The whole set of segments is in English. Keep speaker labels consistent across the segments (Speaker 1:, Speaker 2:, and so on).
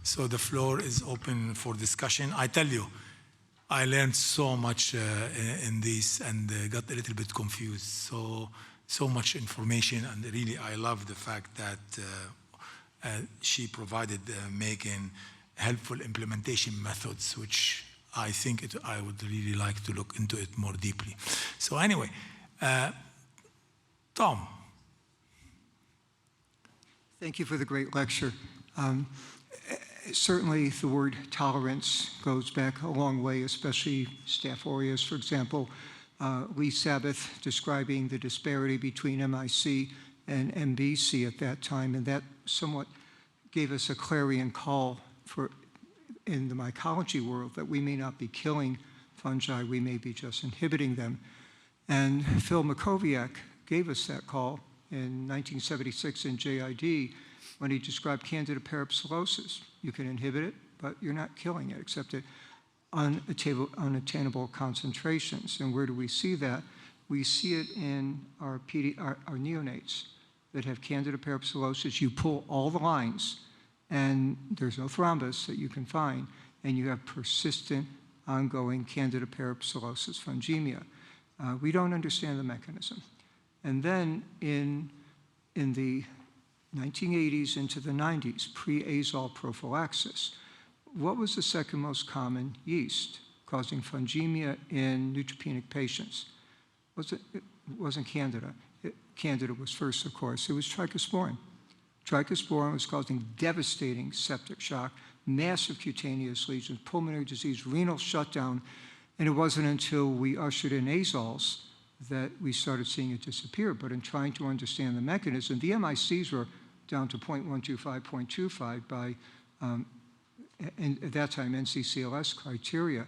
Speaker 1: So the floor is open for discussion. I tell you, I learned so much in this and got a little bit confused. So much information, and really I love the fact that she provided making helpful implementation methods, which I think I would really like to look into it more deeply. So anyway, Tom.
Speaker 2: Thank you for the great lecture. Certainly the word tolerance goes back a long way, especially Staph aureus, for example. Lee Sabbath describing the disparity between MIC and MBC at that time, and that somewhat gave us a clarion call in the mycology world that we may not be killing fungi, we may be just inhibiting them. And Phil Makowiak gave us that call in 1976 in JID when he described Candida parapsilosis. You can inhibit it, but you're not killing it, except at unattainable concentrations. And where do we see that? We see it in our neonates that have Candida parapsilosis. You pull all the lines, and there's no thrombus that you can find, and you have persistent, ongoing Candida parapsilosis fungemia. We don't understand the mechanism. And then in the 1980s into the 90s, pre-azole prophylaxis, what was the second most common yeast causing fungemia in neutropenic patients? It wasn't Candida. Candida was first, of course. It was trichosporin. Trichosporin was causing devastating septic shock, massive cutaneous lesions, pulmonary disease, renal shutdown, and it wasn't until we ushered in azoles that we started seeing it disappear. But in trying to understand the mechanism, the MICs were down to 0.125, 0.25 by, at that time, NCCLS criteria.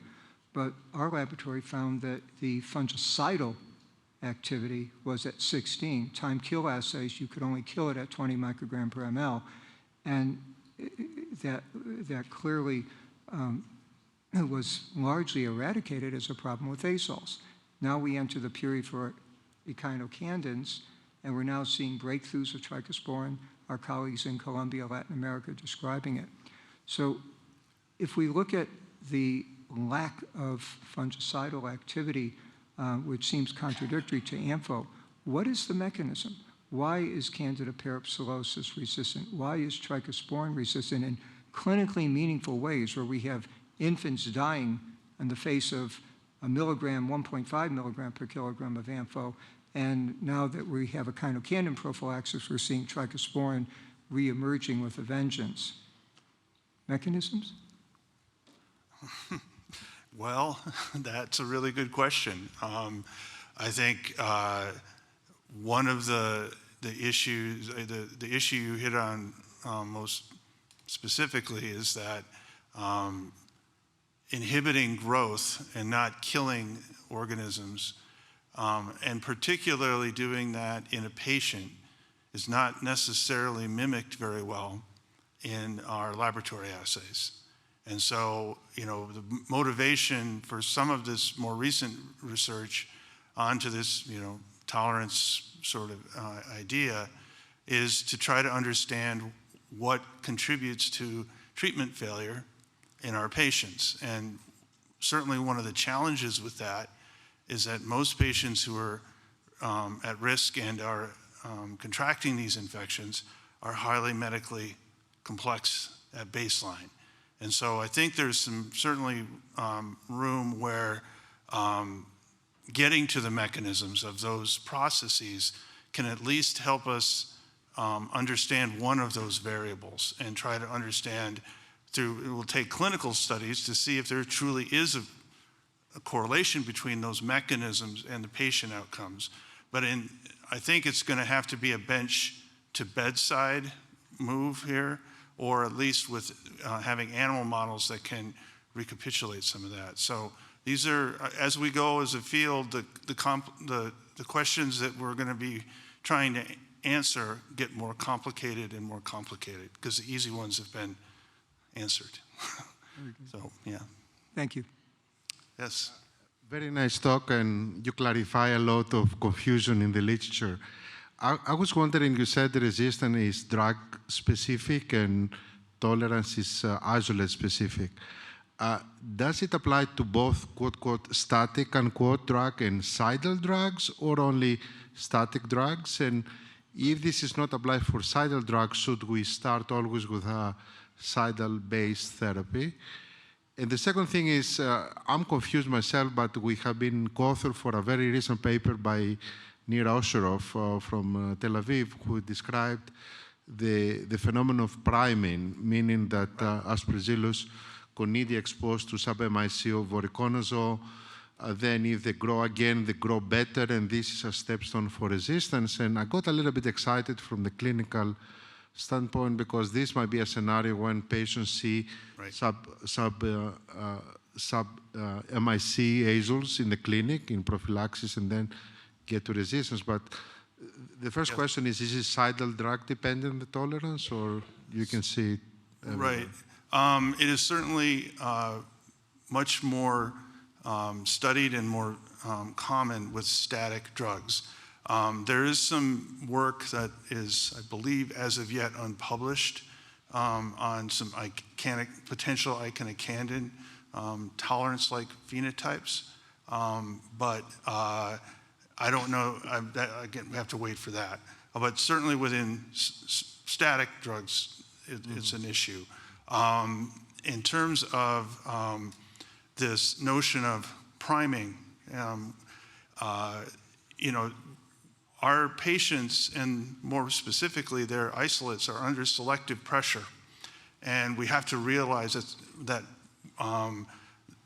Speaker 2: But our laboratory found that the fungicidal activity was at 16. Time kill assays, you could only kill it at 20 microgram per ml. And that clearly was largely eradicated as a problem with azoles. Now we enter the period for echinocandins, and we're now seeing breakthroughs of trichosporin, our colleagues in Colombia, Latin America describing it. So if we look at the lack of fungicidal activity, which seems contradictory to AMPHO, what is the mechanism? Why is Candida parapsilosis resistant? Why is trichosporin resistant in clinically meaningful ways where we have infants dying in the face of 1.5 milligram per kilogram of AMPHO, and now that we have echinocandin prophylaxis, we're seeing trichosporin re-emerging with a vengeance. Mechanisms?
Speaker 3: Well, that's a really good question. I think one of the issues, the issue you hit on most specifically is that inhibiting growth and not killing organisms, and particularly doing that in a patient, is not necessarily mimicked very well in our laboratory assays. And so, the motivation for some of this more recent research onto this, tolerance sort of idea is to try to understand what contributes to treatment failure in our patients. And certainly one of the challenges with that is that most patients who are at risk and are contracting these infections are highly medically complex at baseline. And so I think there's some certainly room where getting to the mechanisms of those processes can at least help us understand one of those variables and try to understand it will take clinical studies to see if there truly is a correlation between those mechanisms and the patient outcomes. But I think it's going to have to be a bench to bedside move here, or at least with having animal models that can recapitulate some of that. So these are, as we go as a field, the questions that we're going to be trying to answer get more complicated and more complicated, because the easy ones have been answered. So, yeah.
Speaker 2: Thank you.
Speaker 3: Yes.
Speaker 4: Very nice talk, and you clarify a lot of confusion in the literature. I was wondering, you said the resistance is drug specific, and tolerance is isolate specific. Does it apply to both quote-quote static unquote drug and cidal drugs, or only static drugs? And if this is not applied for cidal drugs, should we start always with a cidal-based therapy? And the second thing is, I'm confused myself, but we have been co-author for a very recent paper by Nir Osherov from Tel Aviv, who described the phenomenon of priming, meaning that Aspergillus conidia exposed to sub-MIC of voriconazole, then if they grow again, they grow better, and this is a stepstone for resistance. And I got a little bit excited from the clinical standpoint, because this might be a scenario when patients see sub-MIC azoles in the clinic, in prophylaxis, and then get to resistance. But the first question is it cidal drug dependent, the tolerance, or you can see it everywhere?
Speaker 3: Right. It is certainly much more studied and more common with static drugs. There is some work that is, I believe, as of yet unpublished on some potential icanic-candid tolerance-like phenotypes, but I don't know. Again, we have to wait for that. But certainly within static drugs, it's an issue. In terms of this notion of priming, our patients, and more specifically their isolates, are under selective pressure. And we have to realize that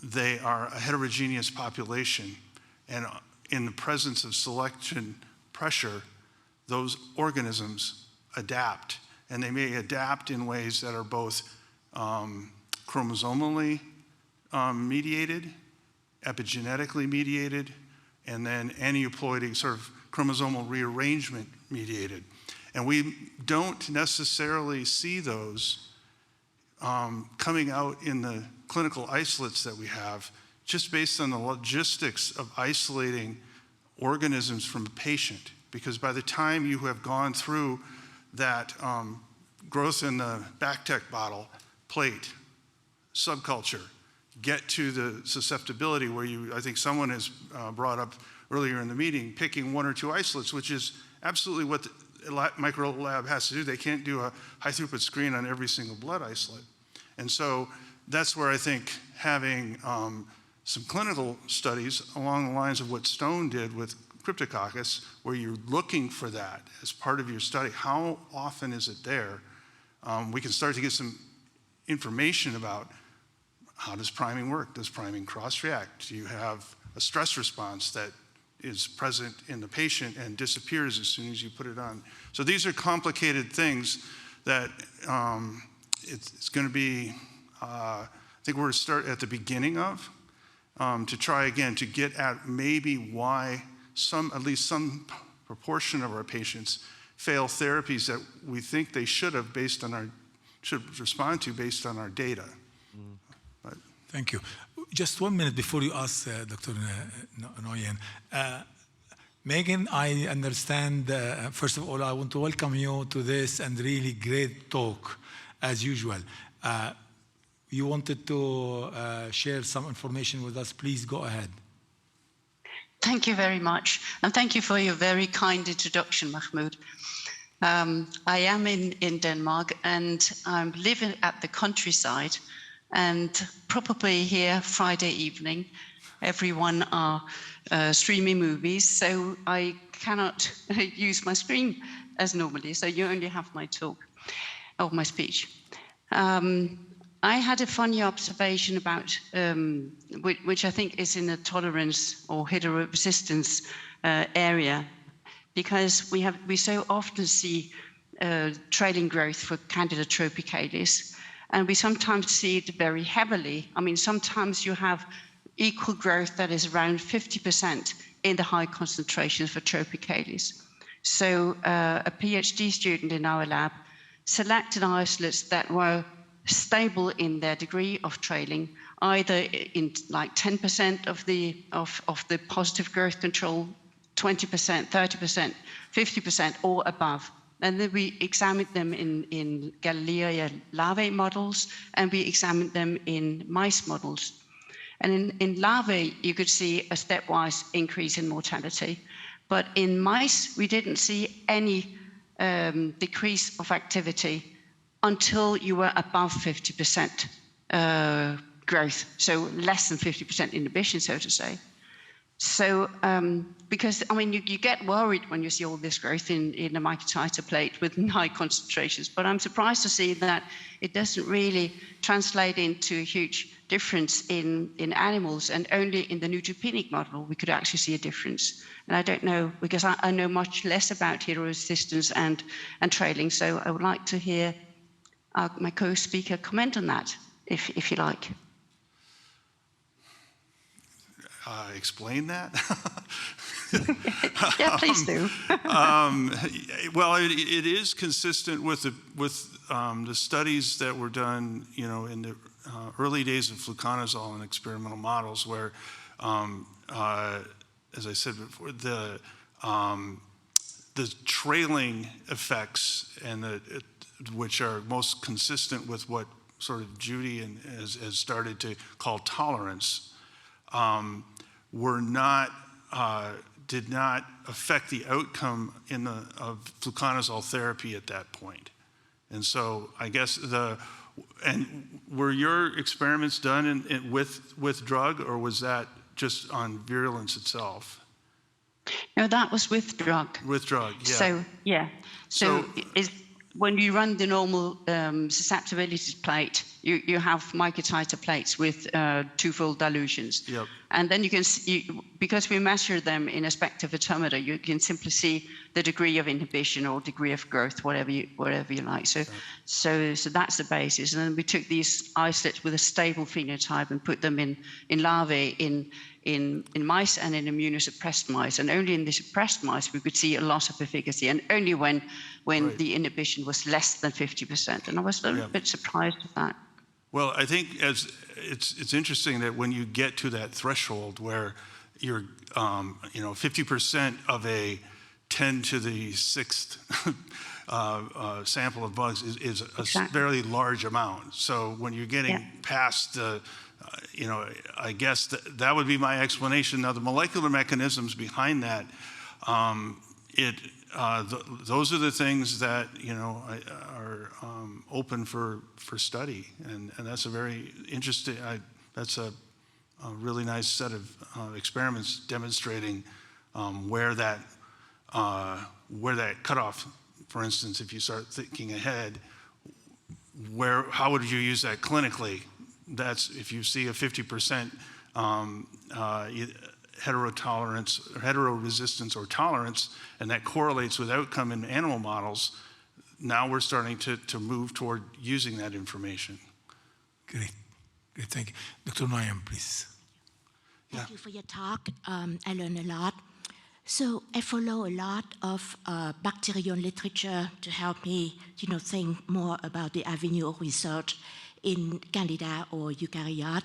Speaker 3: they are a heterogeneous population. And in the presence of selection pressure, those organisms adapt. And they may adapt in ways that are both chromosomally mediated, epigenetically mediated, and then aneuploidy, sort of chromosomal rearrangement mediated. And we don't necessarily see those coming out in the clinical isolates that we have, just based on the logistics of isolating organisms from a patient. Because by the time you have gone through that growth in the Bactec bottle, plate, subculture, get to the susceptibility where I think someone has brought up earlier in the meeting, picking one or two isolates, which is absolutely what the micro lab has to do. They can't do a high throughput screen on every single blood isolate. And so that's where I think having some clinical studies along the lines of what Stone did with Cryptococcus, where you're looking for that as part of your study, how often is it there? We can start to get some information about how does priming work? Does priming cross-react? Do you have a stress response that is present in the patient and disappears as soon as you put it on? So these are complicated things that it's going to be, I think we're going to start at the beginning of, to try again to get at maybe why at least some proportion of our patients fail therapies that we think they should respond to based on our data. But,
Speaker 1: thank you. Just 1 minute before you ask Dr. Nguyen. Megan, I understand, first of all, I want to welcome you to this and really great talk, as usual. You wanted to share some information with us. Please go ahead.
Speaker 5: Thank you very much. And thank you for your very kind introduction, Mahmoud. I am in Denmark, and I'm living at the countryside, and probably here Friday evening, everyone are streaming movies, so I cannot use my screen as normally, so you only have my talk, or my speech. I had a funny observation about, which I think is in the tolerance or heteroresistance area, because we so often see trailing growth for Candida tropicalis, and we sometimes see it very heavily. I mean, sometimes you have equal growth that is around 50% in the high concentrations for tropicalis. So a PhD student in our lab selected isolates that were stable in their degree of trailing, either in like 10% of the positive growth control, 20%, 30%, 50%, or above And then we examined them in Galleria larvae models, and we examined them in mice models. And in larvae, you could see a stepwise increase in mortality. But in mice, we didn't see any decrease of activity until you were above 50% growth, so less than 50% inhibition, so to say. So, because, I mean, you get worried when you see all this growth in a microtiter plate with high concentrations, but I'm surprised to see that it doesn't really translate into a huge difference in animals, and only in the neutropenic model we could actually see a difference. And I don't know, because I know much less about heteroresistance and trailing, so I would like to hear my co-speaker comment on that, if you like.
Speaker 3: Explain that?
Speaker 5: Yeah, please do.
Speaker 3: Well, it is consistent with the studies that were done, you know, in the early days of fluconazole in experimental models, where, as I said before, the trailing effects and which are most consistent with what sort of Judy has started to call tolerance, did not affect the outcome of fluconazole therapy at that point. And so I guess were your experiments done with drug, or was that just on virulence itself?
Speaker 5: No, that was with drug.
Speaker 3: With drug, yeah.
Speaker 5: So, yeah. So when you run the normal susceptibility plate, you have microtiter plates with twofold dilutions. Yep. And then you can see, because we measure them in a spectrophotometer, you can simply see the degree of inhibition or degree of growth, whatever you like. So that's the basis. And then we took these isolates with a stable phenotype and put them in larvae in mice and in immunosuppressed mice. And only in the suppressed mice we could see a loss of efficacy, and only when right. the inhibition was less than 50%. And I was a little bit surprised at that.
Speaker 3: Well, I think it's interesting that when you get to that threshold where you're, 50% of a 10 to the 6th sample of bugs is a fairly large amount. So when you're getting past the, I guess that would be my explanation. Now, the molecular mechanisms behind that, those are the things that are open for study, and that's a very interesting. That's a really nice set of experiments demonstrating where that cutoff. For instance, if you start thinking ahead, how would you use that clinically? That's if you see a 50% heterotolerance, or heteroresistance or tolerance, and that correlates with outcome in animal models. Now we're starting to move toward using that information.
Speaker 1: Great, thank you. Dr. Noyam, please.
Speaker 6: Thank you for your talk. I learned a lot. So I follow a lot of bacterial literature to help me, think more about the avenue of research in Candida or eukaryote.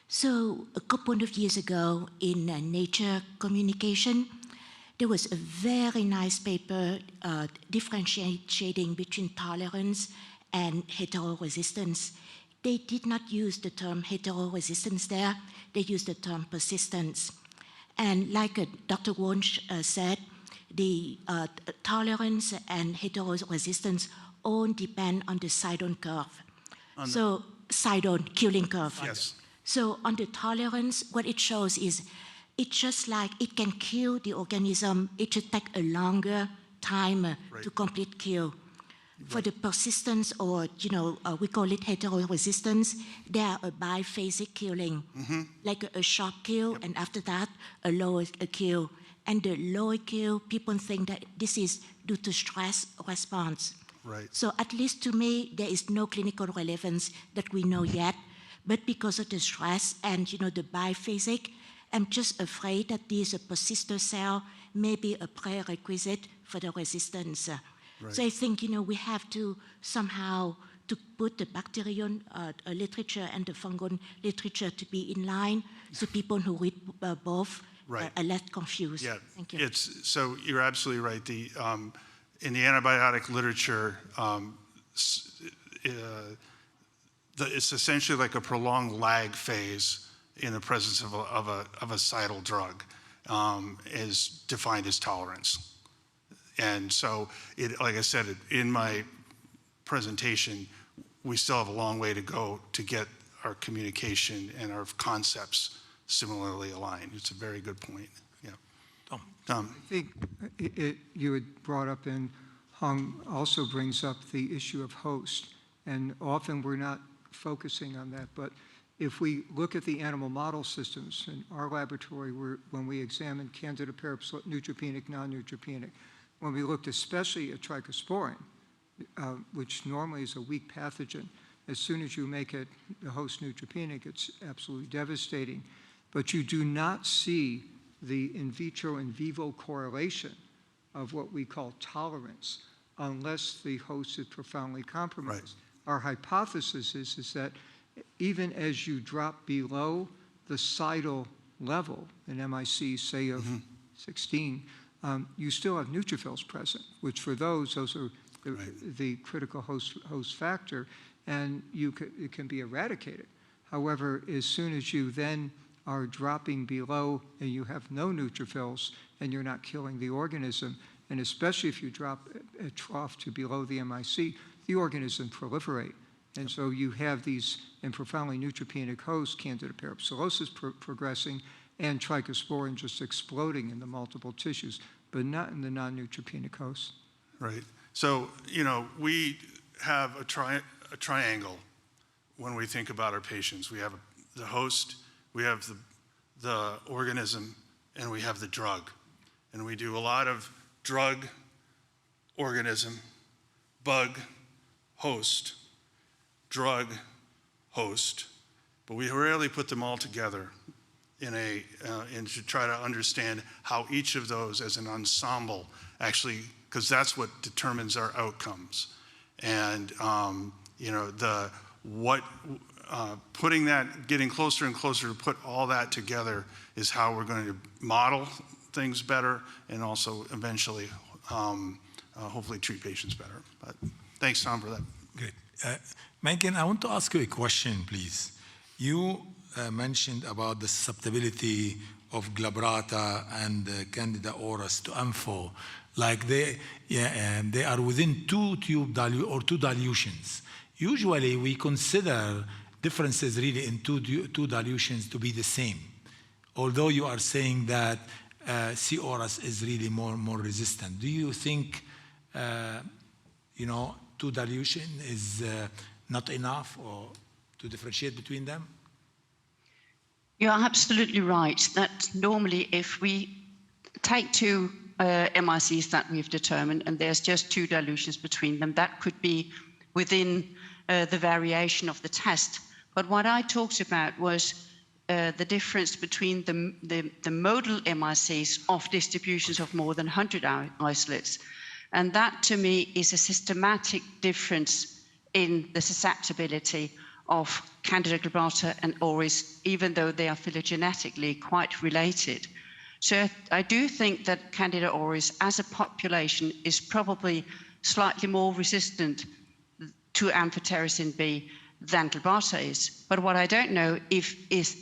Speaker 6: So a couple of years ago in Nature Communication, there was a very nice paper differentiating between tolerance and heteroresistance. They did not use the term heteroresistance there, they used the term persistence. And like Dr. Wunsch said, the tolerance and heteroresistance all depend on the Sidon curve. Sidon killing curve.
Speaker 3: Yes.
Speaker 6: So on the tolerance, what it shows is it's just like it can kill the organism. It should take a longer time to complete kill. Right. For the persistence, or we call it heteroresistance, they are a biphasic killing, like a sharp kill, and after that a lower kill. And the lower kill, people think that this is due to stress response.
Speaker 3: Right.
Speaker 6: So at least to me, there is no clinical relevance that we know yet. But because of the stress and the biphasic, I'm just afraid that this persister cell may be a prerequisite for the resistance. Right. So I think we have to somehow to put the bacterial literature and the fungal literature to be in line, so people who read both are less confused.
Speaker 3: Yeah,
Speaker 6: thank you.
Speaker 3: So you're absolutely right. in the antibiotic literature, it's essentially like a prolonged lag phase in the presence of a cidal drug, is defined as tolerance. And so, like I said, in my presentation, we still have a long way to go to get our communication and our concepts similarly aligned. It's a very good point. Yeah. Tom.
Speaker 2: I think you had brought up, and Hung also brings up the issue of host. And often we're not focusing on that. But if we look at the animal model systems in our laboratory, when we examined Candida parapsy, neutropenic, non-neutropenic, when we looked especially at trichosporin, which normally is a weak pathogen, as soon as you make it the host neutropenic, it's absolutely devastating. But you do not see the in vitro in vivo correlation of what we call tolerance unless the host is profoundly compromised.
Speaker 3: Right.
Speaker 2: Our hypothesis is that even as you drop below the cidal level, an MIC, say, of 16, you still have neutrophils present, which for those are the critical host factor, and it can be eradicated. However, as soon as you then are dropping below and you have no neutrophils and you're not killing the organism, and especially if you drop a trough to below the MIC, the organism proliferate. And so you have these in profoundly neutropenic hosts, Candida parapsilosis progressing, and trichosporin just exploding in the multiple tissues, but not in the non-neutropenic hosts.
Speaker 3: Right. So, we have a triangle when we think about our patients. We have the host, we have the organism, and we have the drug. And we do a lot of drug, organism, bug, host, drug, host, but we rarely put them all together and to try to understand how each of those as an ensemble actually, because that's what determines our outcomes. And getting closer and closer to put all that together is how we're going to model things better and also eventually hopefully treat patients better. But thanks, Tom, for that.
Speaker 1: Great. Megan, I want to ask you a question, please. You mentioned about the susceptibility of glabrata and Candida auris to ampho, like they are within two dilutions. Usually, we consider differences really in two dilutions to be the same, although you are saying that C. auris is really more resistant. Do you think, two dilution is not enough or to differentiate between them?
Speaker 5: You're absolutely right that normally if we take two MICs that we've determined and there's just two dilutions between them, that could be within the variation of the test. But what I talked about was the difference between the modal MICs of distributions of more than 100 isolates. And that, to me, is a systematic difference in the susceptibility of Candida glabrata and auris, even though they are phylogenetically quite related. So I do think that Candida auris as a population is probably slightly more resistant to amphotericin B than glabrata is. But what I don't know is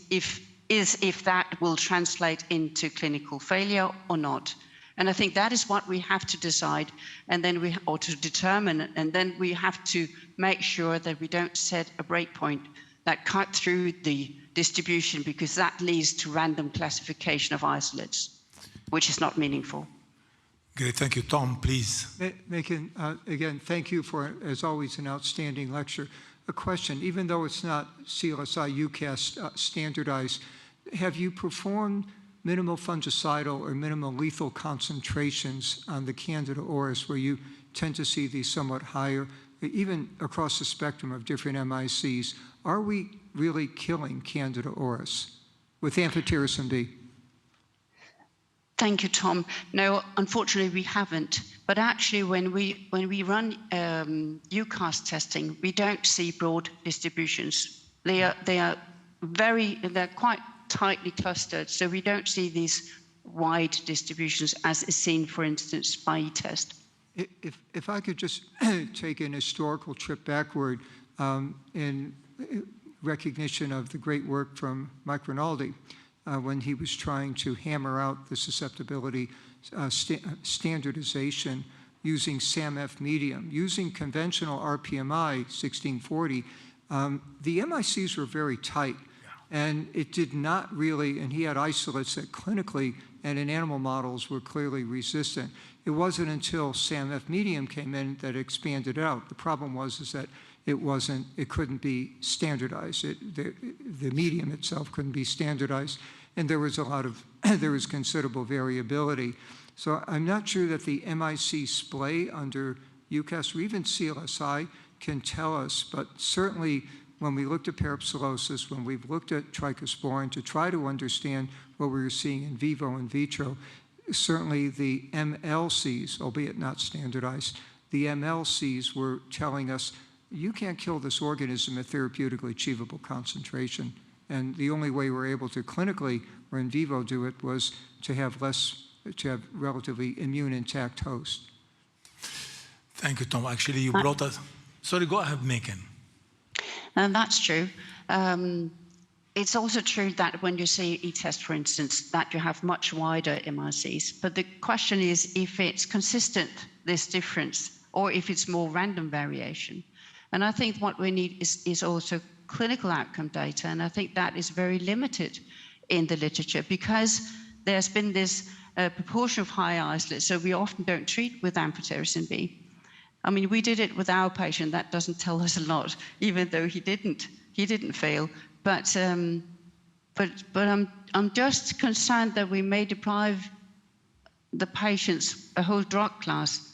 Speaker 5: if that will translate into clinical failure or not. And I think that is what we have to decide, and then to determine, and then we have to make sure that we don't set a breakpoint that cut through the distribution, because that leads to random classification of isolates, which is not meaningful.
Speaker 1: Great, thank you. Tom, please.
Speaker 2: Megan, again, thank you for, as always, an outstanding lecture. A question, even though it's not CLSI UCAS standardized, have you performed minimal fungicidal or minimal lethal concentrations on the Candida auris, where you tend to see these somewhat higher, even across the spectrum of different MICs? Are we really killing Candida auris with amphotericin B?
Speaker 5: Thank you, Tom. No, unfortunately, we haven't. But actually, when we run UCAS testing, we don't see broad distributions. They're quite tightly clustered, so we don't see these wide distributions as is seen, for instance, by e-test.
Speaker 2: If I could just take an historical trip backward in recognition of the great work from Mike Rinaldi when he was trying to hammer out the susceptibility standardization using SAMF medium, using conventional RPMI 1640, the MICs were very tight. And it did not really, and he had isolates that clinically and in animal models were clearly resistant. It wasn't until SAMF medium came in that it expanded out. The problem was is that it couldn't be standardized. The medium itself couldn't be standardized, and there was there was considerable variability. So I'm not sure that the MIC splay under UCAS or even CLSI can tell us, but certainly when we looked at parapsilosis, when we've looked at trichosporin to try to understand what we were seeing in vivo and vitro, certainly the MLCs, albeit not standardized, the MLCs were telling us, you can't kill this organism at therapeutically achievable concentration. And the only way we're able to clinically or in vivo do it was to have relatively immune intact host.
Speaker 1: Thank you, Tom. Actually, you brought us. Sorry, go ahead, Megan.
Speaker 5: And that's true. It's also true that when you say e-test, for instance, that you have much wider MICs. But the question is if it's consistent, this difference, or if it's more random variation. And I think what we need is also clinical outcome data. And I think that is very limited in the literature because there's been this proportion of high isolates. So we often don't treat with amphotericin B. I mean, we did it with our patient. That doesn't tell us a lot, even though he didn't fail. But I'm just concerned that we may deprive the patients a whole drug class,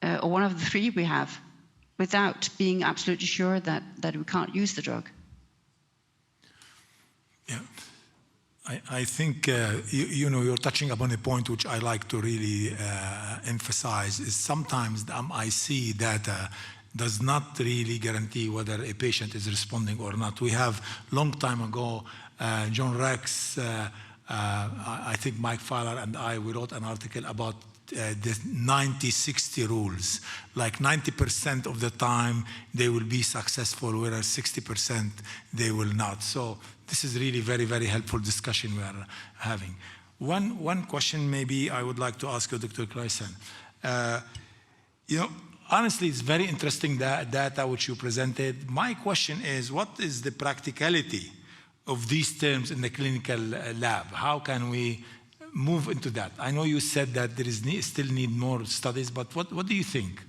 Speaker 5: or one of the three we have, without being absolutely sure that we can't use the drug.
Speaker 1: Yeah. I think, you're touching upon a point which I like to really emphasize is sometimes the MIC data does not really guarantee whether a patient is responding or not. We have, long time ago, John Rex, I think Mike Fowler and we wrote an article about the 90-60 rules. Like 90% of the time they will be successful, whereas 60% they will not. So this is really very, very helpful discussion we are having. One question maybe I would like to ask you, Dr. Kleisen. Honestly, it's very interesting data which you presented. My question is, what is the practicality of these terms in the clinical lab? How can we move into that? I know you said that there is still need more studies, but what do you think?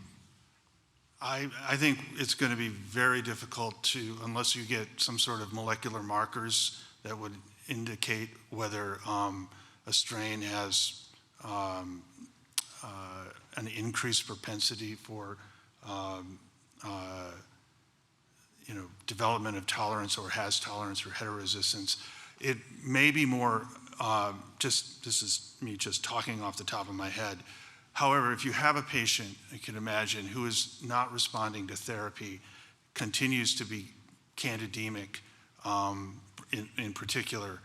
Speaker 3: I think it's going to be very difficult to, unless you get some sort of molecular markers that would indicate whether a strain has an increased propensity for development of tolerance or has tolerance or heteroresistance. It may be more, this is me just talking off the top of my head. However, if you have a patient, you can imagine, who is not responding to therapy, continues to be candidemic in particular,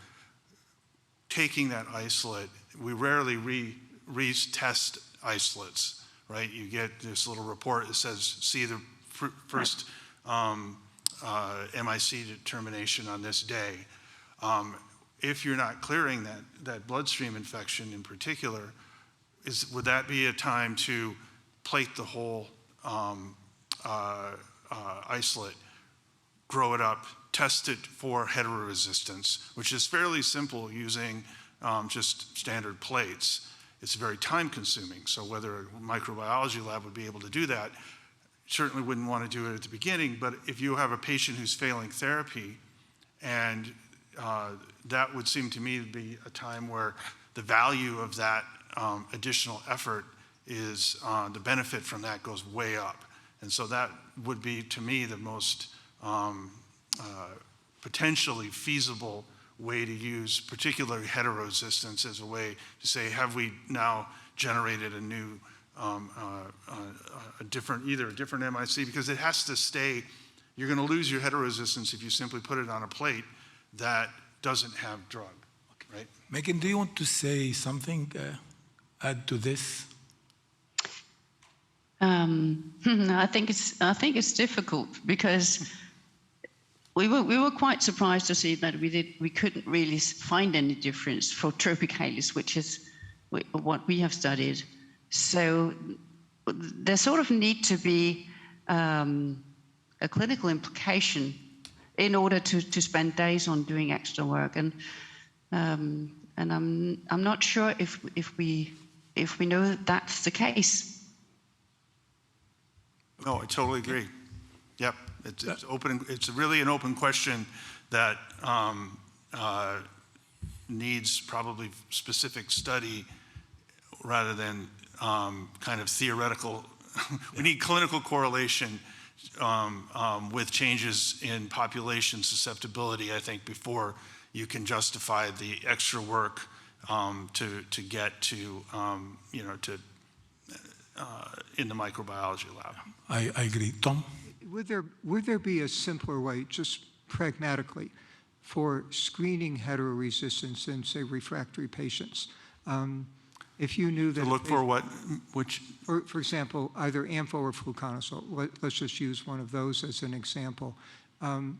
Speaker 3: taking that isolate, we rarely retest isolates, right? You get this little report that says, see the first MIC determination on this day. If you're not clearing that bloodstream infection in particular, would that be a time to plate the whole isolate, grow it up, test it for heteroresistance, which is fairly simple using just standard plates. It's very time consuming. So whether a microbiology lab would be able to do that, certainly wouldn't want to do it at the beginning, but if you have a patient who's failing therapy, and that would seem to me to be a time where the value of that additional effort is, the benefit from that goes way up. And so that would be, to me, the most potentially feasible way to use particularly heteroresistance as a way to say, have we now generated a new, either a different MIC, because it has to stay. You're going to lose your heteroresistance if you simply put it on a plate that doesn't have drug, right?
Speaker 1: Megan, do you want to say something, add to this?
Speaker 5: I think it's difficult because we were quite surprised to see that we couldn't really find any difference for tropicalis, which is what we have studied. So there sort of need to be a clinical implication in order to spend days on doing extra work, and I'm not sure if we know that that's the case.
Speaker 3: No, I totally agree. Yep, it's open. It's really an open question that needs probably specific study rather than kind of theoretical. We need clinical correlation with changes in population susceptibility, I think, before you can justify the extra work to get to, in the microbiology lab.
Speaker 1: I agree. Tom?
Speaker 2: Would there be a simpler way, just pragmatically, for screening heteroresistance in, say, refractory patients? If you knew that...
Speaker 3: To look for what? Which?
Speaker 2: For example, either ampho or fluconazole. Let's just use one of those as an example.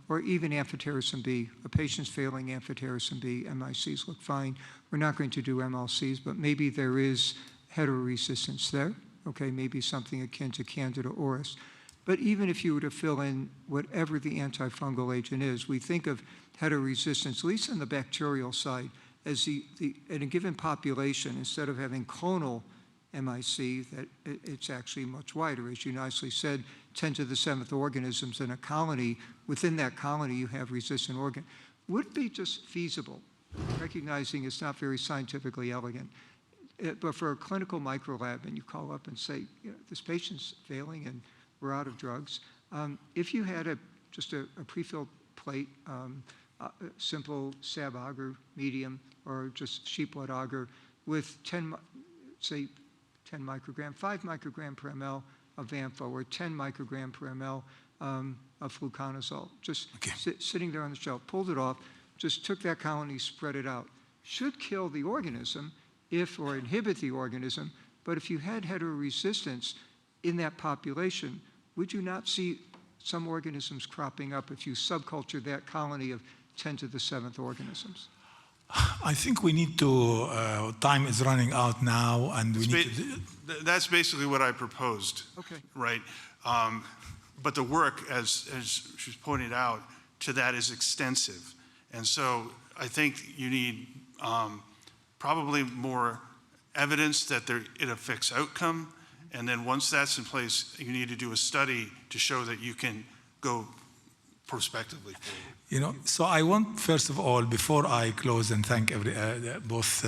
Speaker 2: Or even amphotericin B. A patient's failing amphotericin B. MICs look fine. We're not going to do MLCs, but maybe there is heteroresistance there. Okay, maybe something akin to Candida auris. But even if you were to fill in whatever the antifungal agent is, we think of heteroresistance, at least on the bacterial side, as in a given population, instead of having clonal MIC, that it's actually much wider. As you nicely said, 10 to the 7th organisms in a colony. Within that colony, you have resistant organ. Would it be just feasible, recognizing it's not very scientifically elegant, but for a clinical microlab, and you call up and say, this patient's failing and we're out of drugs. If you had just a pre-filled plate, simple SAB agar, medium, or just sheep blood agar with 10 microgram, 5 microgram per ml of ampho, or 10 microgram per ml of fluconazole, just sitting there on the shelf, pulled it off, just took that colony, spread it out. Should kill the organism or inhibit the organism, but if you had heteroresistance in that population, would you not see some organisms cropping up if you subculture that colony of 10 to the 7th organisms?
Speaker 1: I think we need to, time is running out now, and we need to...
Speaker 3: That's basically what I proposed.
Speaker 2: Okay.
Speaker 3: Right? But the work, as she's pointed out, to that is extensive. And so I think you need probably more evidence that it affects outcome. And then once that's in place, you need to do a study to show that you can go prospectively forward.
Speaker 1: So I want, first of all, before I close and thank both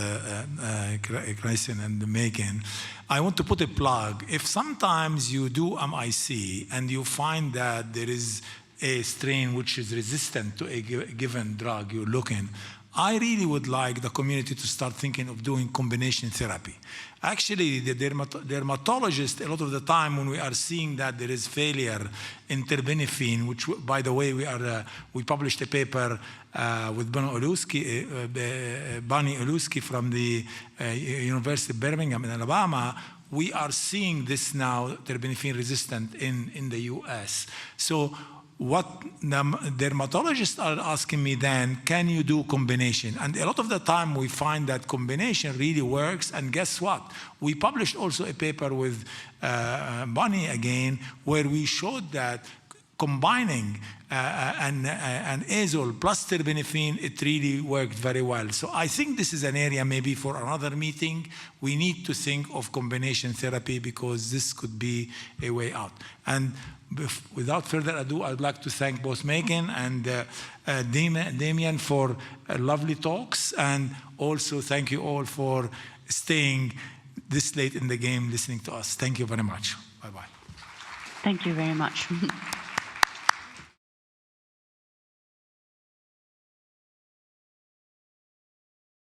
Speaker 1: Christian and Megan, I want to put a plug. If sometimes you do MIC and you find that there is a strain which is resistant to a given drug you're looking, I really would like the community to start thinking of doing combination therapy. Actually, the dermatologist, a lot of the time when we are seeing that there is failure in terbinafine, which, by the way, we published a paper with Bonnie Oluski from the University of Birmingham in Alabama. We are seeing this now, terbinafine resistant in the US. So what the dermatologists are asking me then, can you do combination? And a lot of the time we find that combination really works, and guess what? We published also a paper with Bonnie again, where we showed that combining an azole plus terbinafine, it really worked very well. So I think this is an area maybe for another meeting. We need to think of combination therapy because this could be a way out. And without further ado, I'd like to thank both Megan and Damien for lovely talks, and also thank you all for staying this late in the game listening to us. Thank you very much. Bye-bye.
Speaker 5: Thank you very much.